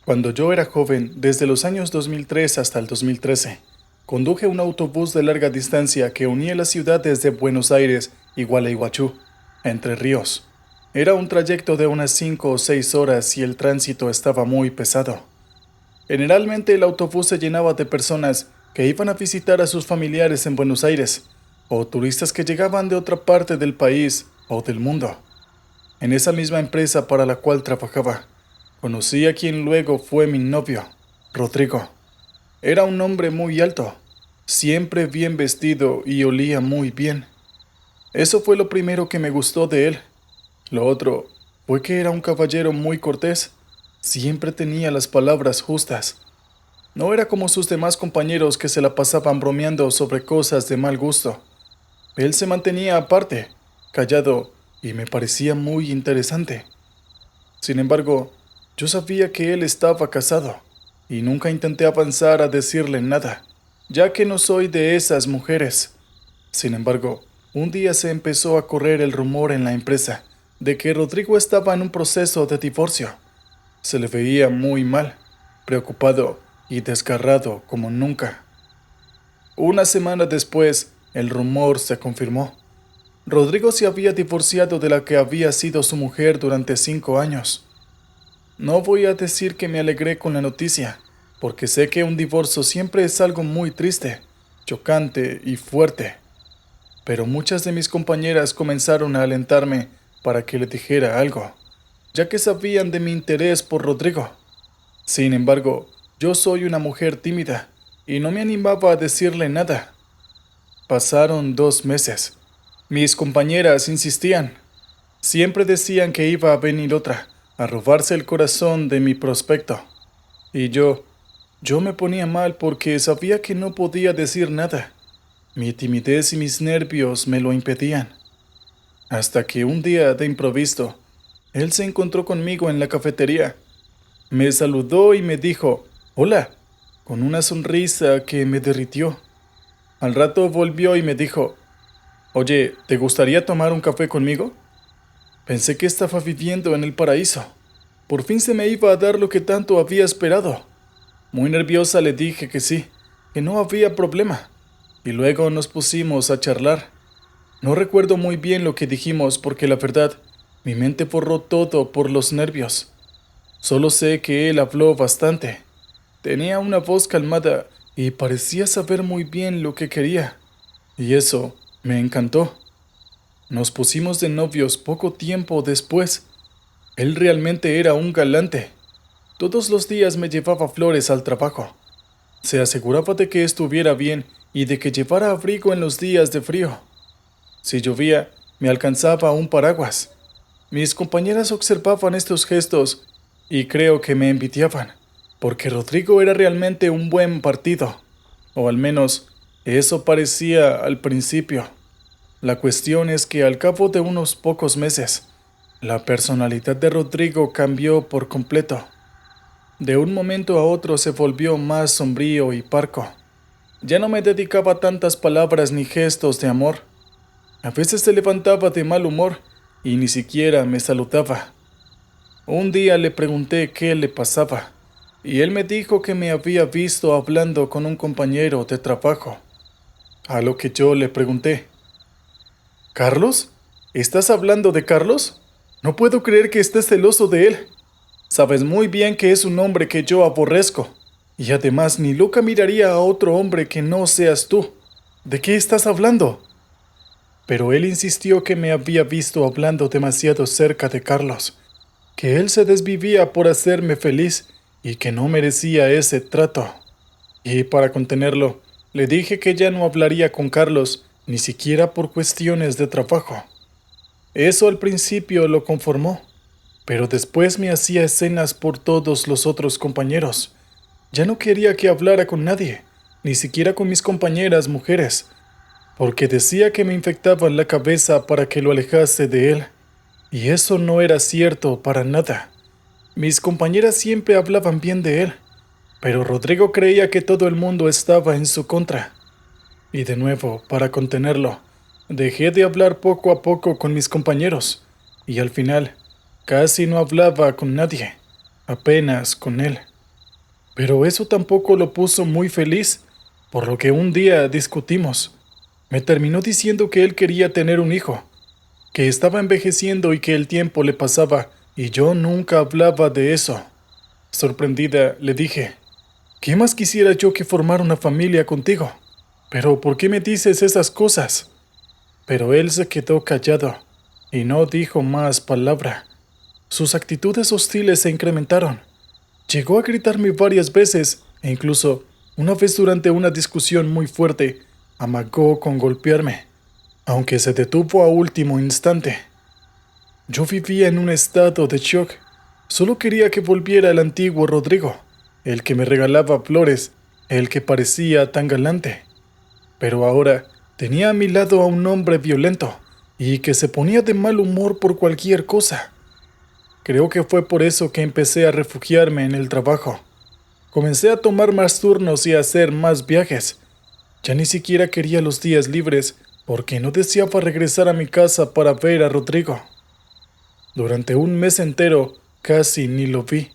Cuando yo era joven, desde los años 2003 hasta el 2013, conduje un autobús de larga distancia que unía las ciudades de Buenos Aires y Gualeguaychú, Entre Ríos. Era un trayecto de unas 5 o 6 horas y el tránsito estaba muy pesado. Generalmente el autobús se llenaba de personas que iban a visitar a sus familiares en Buenos Aires, o turistas que llegaban de otra parte del país o del mundo. En esa misma empresa para la cual trabajaba, conocí a quien luego fue mi novio, Rodrigo. Era un hombre muy alto, siempre bien vestido y olía muy bien. Eso fue lo primero que me gustó de él. Lo otro fue que era un caballero muy cortés, siempre tenía las palabras justas. No era como sus demás compañeros que se la pasaban bromeando sobre cosas de mal gusto. Él se mantenía aparte, callado, y me parecía muy interesante. Sin embargo, yo sabía que él estaba casado, y nunca intenté avanzar a decirle nada, ya que no soy de esas mujeres. Sin embargo, un día se empezó a correr el rumor en la empresa de que Rodrigo estaba en un proceso de divorcio. Se le veía muy mal, preocupado y desgarrado como nunca. Una semana después, el rumor se confirmó. Rodrigo se había divorciado de la que había sido su mujer durante 5 años. No voy a decir que me alegré con la noticia, porque sé que un divorcio siempre es algo muy triste, chocante y fuerte. Pero muchas de mis compañeras comenzaron a alentarme para que le dijera algo, ya que sabían de mi interés por Rodrigo. Sin embargo, yo soy una mujer tímida y no me animaba a decirle nada. Pasaron 2 meses. Mis compañeras insistían. Siempre decían que iba a venir otra, a robarse el corazón de mi prospecto. Y yo me ponía mal porque sabía que no podía decir nada. Mi timidez y mis nervios me lo impedían. Hasta que un día, de improviso, él se encontró conmigo en la cafetería. Me saludó y me dijo, «Hola», con una sonrisa que me derritió. Al rato volvió y me dijo, «Oye, ¿te gustaría tomar un café conmigo?» Pensé que estaba viviendo en el paraíso. Por fin se me iba a dar lo que tanto había esperado. Muy nerviosa le dije que sí, que no había problema. Y luego nos pusimos a charlar. No recuerdo muy bien lo que dijimos porque la verdad, mi mente borró todo por los nervios. Solo sé que él habló bastante. Tenía una voz calmada y parecía saber muy bien lo que quería. Y eso me encantó. Nos pusimos de novios poco tiempo después. Él realmente era un galante. Todos los días me llevaba flores al trabajo. Se aseguraba de que estuviera bien y de que llevara abrigo en los días de frío. Si llovía, me alcanzaba un paraguas. Mis compañeras observaban estos gestos y creo que me envidiaban, porque Rodrigo era realmente un buen partido, o al menos eso parecía al principio. La cuestión es que al cabo de unos pocos meses, la personalidad de Rodrigo cambió por completo. De un momento a otro se volvió más sombrío y parco. Ya no me dedicaba tantas palabras ni gestos de amor. A veces se levantaba de mal humor y ni siquiera me saludaba. Un día le pregunté qué le pasaba, y él me dijo que me había visto hablando con un compañero de trabajo. A lo que yo le pregunté, ¿Carlos? ¿Estás hablando de Carlos? No puedo creer que estés celoso de él. Sabes muy bien que es un hombre que yo aborrezco, y además ni loca miraría a otro hombre que no seas tú. ¿De qué estás hablando? Pero él insistió que me había visto hablando demasiado cerca de Carlos, que él se desvivía por hacerme feliz y que no merecía ese trato. Y para contenerlo, le dije que ya no hablaría con Carlos, ni siquiera por cuestiones de trabajo. Eso al principio lo conformó, pero después me hacía escenas por todos los otros compañeros. Ya no quería que hablara con nadie, ni siquiera con mis compañeras mujeres, porque decía que me infectaban la cabeza para que lo alejase de él. Y eso no era cierto para nada. Mis compañeras siempre hablaban bien de él, pero Rodrigo creía que todo el mundo estaba en su contra. Y de nuevo, para contenerlo, dejé de hablar poco a poco con mis compañeros, y al final, casi no hablaba con nadie, apenas con él. Pero eso tampoco lo puso muy feliz, por lo que un día discutimos. Me terminó diciendo que él quería tener un hijo, que estaba envejeciendo y que el tiempo le pasaba, y yo nunca hablaba de eso. Sorprendida, le dije, ¿qué más quisiera yo que formar una familia contigo? ¿Pero por qué me dices esas cosas? Pero él se quedó callado y no dijo más palabra. Sus actitudes hostiles se incrementaron. Llegó a gritarme varias veces e incluso, una vez durante una discusión muy fuerte, amagó con golpearme, aunque se detuvo a último instante. Yo vivía en un estado de shock. Solo quería que volviera el antiguo Rodrigo, el que me regalaba flores, el que parecía tan galante. Pero ahora tenía a mi lado a un hombre violento y que se ponía de mal humor por cualquier cosa. Creo que fue por eso que empecé a refugiarme en el trabajo. Comencé a tomar más turnos y a hacer más viajes. Ya ni siquiera quería los días libres porque no deseaba regresar a mi casa para ver a Rodrigo. Durante un mes entero casi ni lo vi.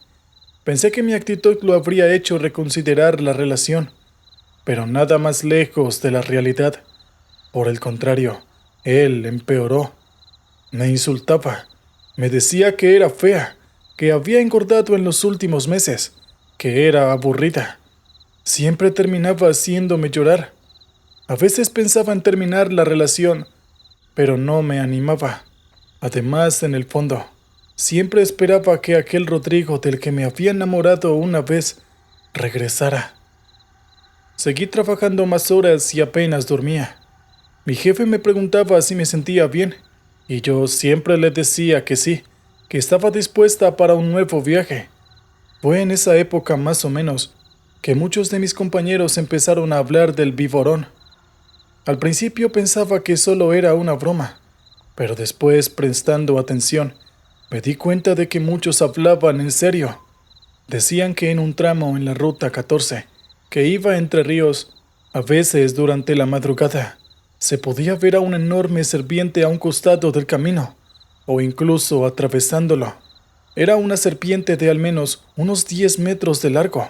Pensé que mi actitud lo habría hecho reconsiderar la relación, pero nada más lejos de la realidad. Por el contrario, él empeoró. Me insultaba. Me decía que era fea, que había engordado en los últimos meses, que era aburrida. Siempre terminaba haciéndome llorar. A veces pensaba en terminar la relación, pero no me animaba. Además, en el fondo, siempre esperaba que aquel Rodrigo del que me había enamorado una vez regresara. Seguí trabajando más horas y apenas dormía. Mi jefe me preguntaba si me sentía bien, y yo siempre le decía que sí, que estaba dispuesta para un nuevo viaje. Fue en esa época más o menos que muchos de mis compañeros empezaron a hablar del Viborón. Al principio pensaba que solo era una broma, pero después, prestando atención, me di cuenta de que muchos hablaban en serio. Decían que en un tramo en la Ruta 14, que iba entre ríos, a veces durante la madrugada, se podía ver a una enorme serpiente a un costado del camino, o incluso atravesándolo. Era una serpiente de al menos unos 10 metros de largo,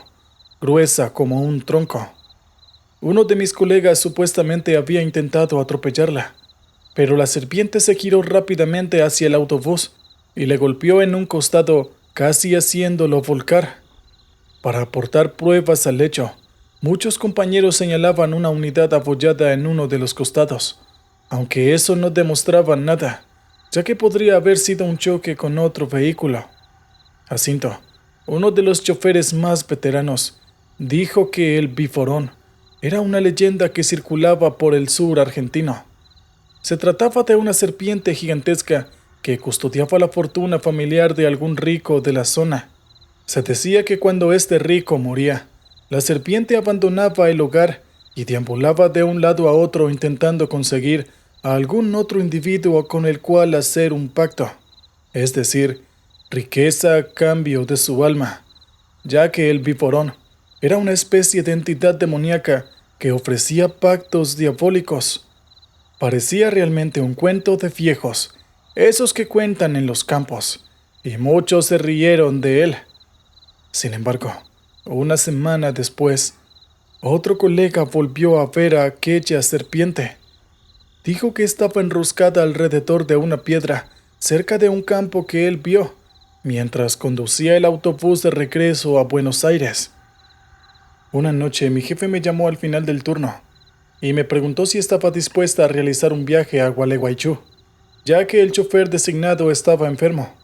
gruesa como un tronco. Uno de mis colegas supuestamente había intentado atropellarla, pero la serpiente se giró rápidamente hacia el autobús y le golpeó en un costado, casi haciéndolo volcar. Para aportar pruebas al hecho, muchos compañeros señalaban una unidad apoyada en uno de los costados, aunque eso no demostraba nada, ya que podría haber sido un choque con otro vehículo. Jacinto, uno de los choferes más veteranos, dijo que el Biforón era una leyenda que circulaba por el sur argentino. Se trataba de una serpiente gigantesca que custodiaba la fortuna familiar de algún rico de la zona. Se decía que cuando este rico moría, la serpiente abandonaba el hogar y deambulaba de un lado a otro intentando conseguir a algún otro individuo con el cual hacer un pacto, es decir, riqueza a cambio de su alma, ya que el Biforón era una especie de entidad demoníaca que ofrecía pactos diabólicos. Parecía realmente un cuento de viejos, esos que cuentan en los campos, y muchos se rieron de él. Sin embargo, una semana después, otro colega volvió a ver a aquella serpiente. Dijo que estaba enroscada alrededor de una piedra cerca de un campo que él vio, mientras conducía el autobús de regreso a Buenos Aires. Una noche mi jefe me llamó al final del turno y me preguntó si estaba dispuesta a realizar un viaje a Gualeguaychú, ya que el chofer designado estaba enfermo.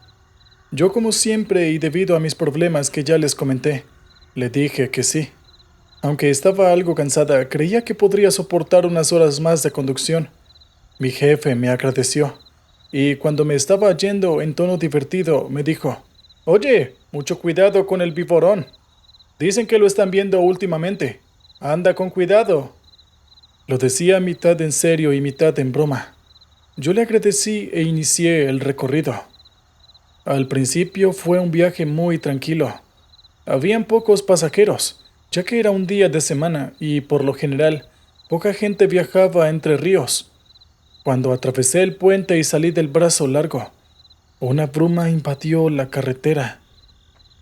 Yo, como siempre y debido a mis problemas que ya les comenté, le dije que sí. Aunque estaba algo cansada, creía que podría soportar unas horas más de conducción. Mi jefe me agradeció, y cuando me estaba yendo en tono divertido, me dijo: «Oye, mucho cuidado con el Biforón. Dicen que lo están viendo últimamente. Anda con cuidado». Lo decía mitad en serio y mitad en broma. Yo le agradecí e inicié el recorrido. Al principio fue un viaje muy tranquilo. Habían pocos pasajeros, ya que era un día de semana y, por lo general, poca gente viajaba entre ríos. Cuando atravesé el puente y salí del brazo largo, una bruma invadió la carretera.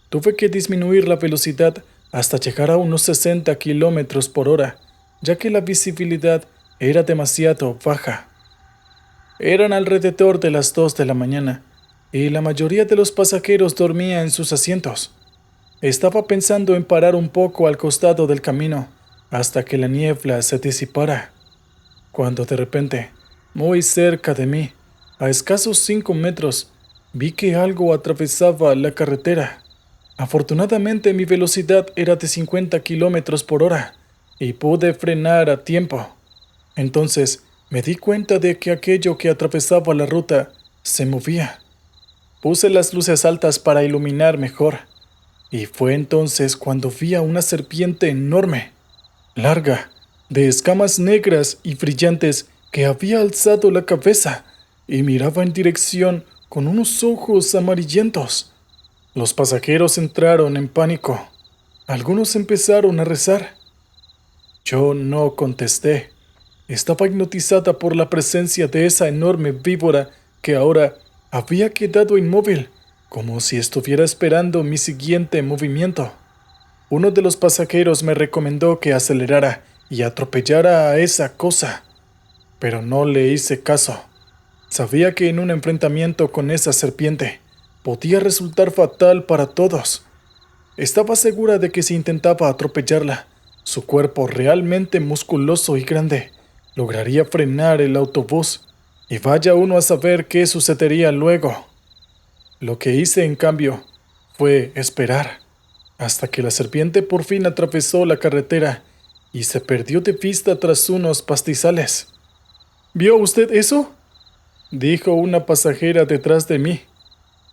Tuve que disminuir la velocidad hasta llegar a unos 60 kilómetros por hora, ya que la visibilidad era demasiado baja. Eran alrededor de las 2 de la mañana y la mayoría de los pasajeros dormía en sus asientos. Estaba pensando en parar un poco al costado del camino hasta que la niebla se disipara, cuando de repente, muy cerca de mí, a escasos 5 metros, vi que algo atravesaba la carretera. Afortunadamente mi velocidad era de 50 kilómetros por hora y pude frenar a tiempo. Entonces me di cuenta de que aquello que atravesaba la ruta se movía. Puse las luces altas para iluminar mejor, y fue entonces cuando vi a una serpiente enorme, larga, de escamas negras y brillantes, que había alzado la cabeza y miraba en dirección con unos ojos amarillentos. Los pasajeros entraron en pánico. Algunos empezaron a rezar. Yo no contesté. Estaba hipnotizada por la presencia de esa enorme víbora que ahora había quedado inmóvil, como si estuviera esperando mi siguiente movimiento. Uno de los pasajeros me recomendó que acelerara y atropellara a esa cosa, pero no le hice caso. Sabía que en un enfrentamiento con esa serpiente podía resultar fatal para todos. Estaba segura de que si intentaba atropellarla, su cuerpo realmente musculoso y grande lograría frenar el autobús, y vaya uno a saber qué sucedería luego. Lo que hice, en cambio, fue esperar, hasta que la serpiente por fin atravesó la carretera y se perdió de vista tras unos pastizales. ¿Vio usted eso?, dijo una pasajera detrás de mí.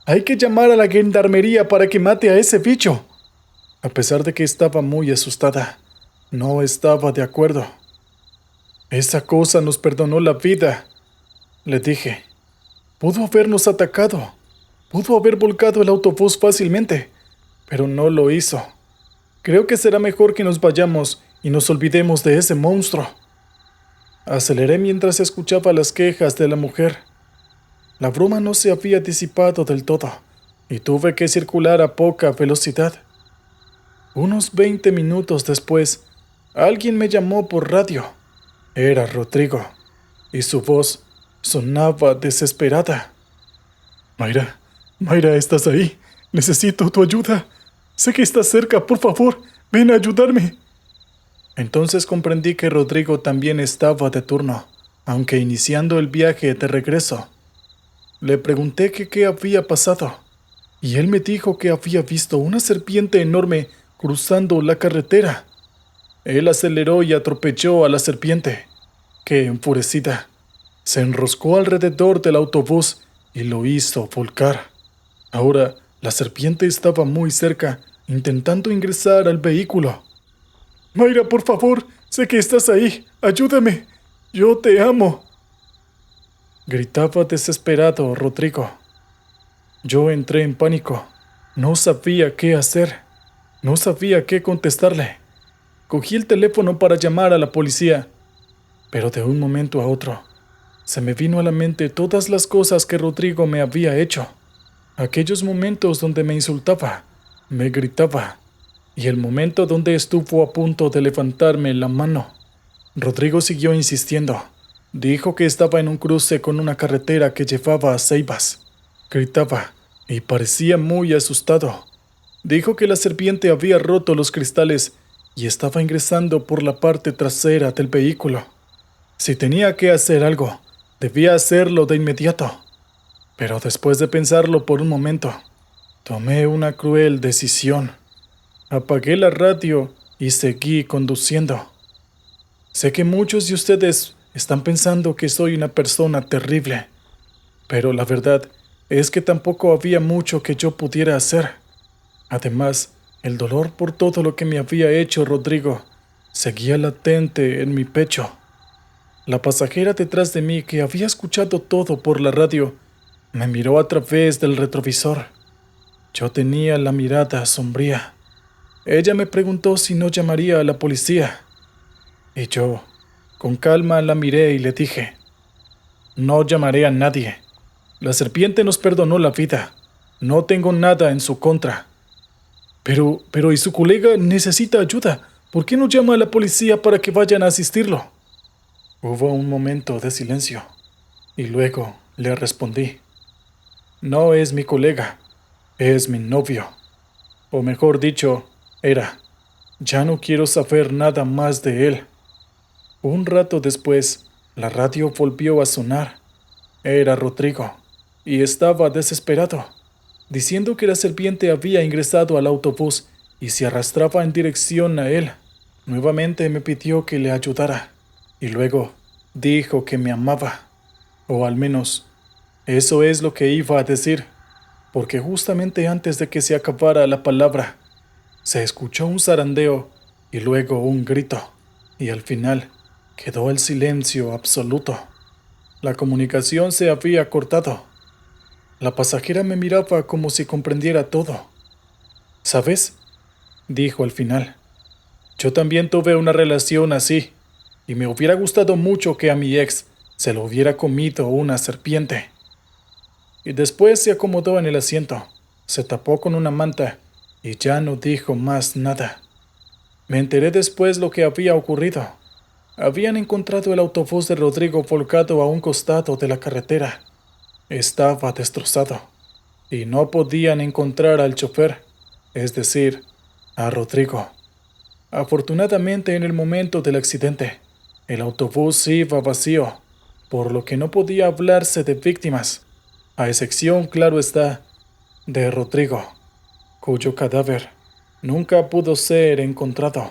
Hay que llamar a la gendarmería para que mate a ese bicho. A pesar de que estaba muy asustada, no estaba de acuerdo. Esa cosa nos perdonó la vida, le dije. Pudo habernos atacado. Pudo haber volcado el autobús fácilmente, pero no lo hizo. Creo que será mejor que nos vayamos y nos olvidemos de ese monstruo. Aceleré mientras escuchaba las quejas de la mujer. La bruma no se había disipado del todo y tuve que circular a poca velocidad. Unos 20 minutos después, alguien me llamó por radio. Era Rodrigo, y su voz sonaba desesperada. Mayra, Mayra, ¿estás ahí? Necesito tu ayuda. Sé que estás cerca, por favor, ven a ayudarme. Entonces comprendí que Rodrigo también estaba de turno, aunque iniciando el viaje de regreso. Le pregunté que qué había pasado, y él me dijo que había visto una serpiente enorme cruzando la carretera. Él aceleró y atropelló a la serpiente, que, enfurecida, se enroscó alrededor del autobús y lo hizo volcar. Ahora, la serpiente estaba muy cerca, intentando ingresar al vehículo. Mayra, por favor, sé que estás ahí. Ayúdame. Yo te amo. Gritaba desesperado Rodrigo. Yo entré en pánico. No sabía qué hacer. No sabía qué contestarle. Cogí el teléfono para llamar a la policía, pero de un momento a otro se me vino a la mente todas las cosas que Rodrigo me había hecho. Aquellos momentos donde me insultaba, me gritaba, y el momento donde estuvo a punto de levantarme la mano. Rodrigo siguió insistiendo. Dijo que estaba en un cruce con una carretera que llevaba a Ceibas. Gritaba y parecía muy asustado. Dijo que la serpiente había roto los cristales y estaba ingresando por la parte trasera del vehículo. Si tenía que hacer algo, debía hacerlo de inmediato. Pero después de pensarlo por un momento, tomé una cruel decisión. Apagué la radio y seguí conduciendo. Sé que muchos de ustedes están pensando que soy una persona terrible, pero la verdad es que tampoco había mucho que yo pudiera hacer. Además, el dolor por todo lo que me había hecho Rodrigo seguía latente en mi pecho. La pasajera detrás de mí, que había escuchado todo por la radio, me miró a través del retrovisor. Yo tenía la mirada sombría. Ella me preguntó si no llamaría a la policía. Y yo, con calma, la miré y le dije: no llamaré a nadie. La serpiente nos perdonó la vida. No tengo nada en su contra. Pero ¿y su colega necesita ayuda? ¿Por qué no llama a la policía para que vayan a asistirlo? Hubo un momento de silencio y luego le respondí. No es mi colega, es mi novio. O mejor dicho, era. Ya no quiero saber nada más de él. Un rato después, la radio volvió a sonar. Era Rodrigo, y estaba desesperado, diciendo que la serpiente había ingresado al autobús y se arrastraba en dirección a él. Nuevamente me pidió que le ayudara, y luego dijo que me amaba, o al menos eso es lo que iba a decir, porque justamente antes de que se acabara la palabra, se escuchó un zarandeo y luego un grito, y al final quedó el silencio absoluto. La comunicación se había cortado. La pasajera me miraba como si comprendiera todo. ¿Sabes?, dijo al final. Yo también tuve una relación así, y me hubiera gustado mucho que a mi ex se lo hubiera comido una serpiente. Y después se acomodó en el asiento, se tapó con una manta y ya no dijo más nada. Me enteré después lo que había ocurrido. Habían encontrado el autobús de Rodrigo volcado a un costado de la carretera. Estaba destrozado y no podían encontrar al chofer, es decir, a Rodrigo. Afortunadamente, en el momento del accidente, el autobús iba vacío, por lo que no podía hablarse de víctimas, a excepción, claro está, de Rodrigo, cuyo cadáver nunca pudo ser encontrado.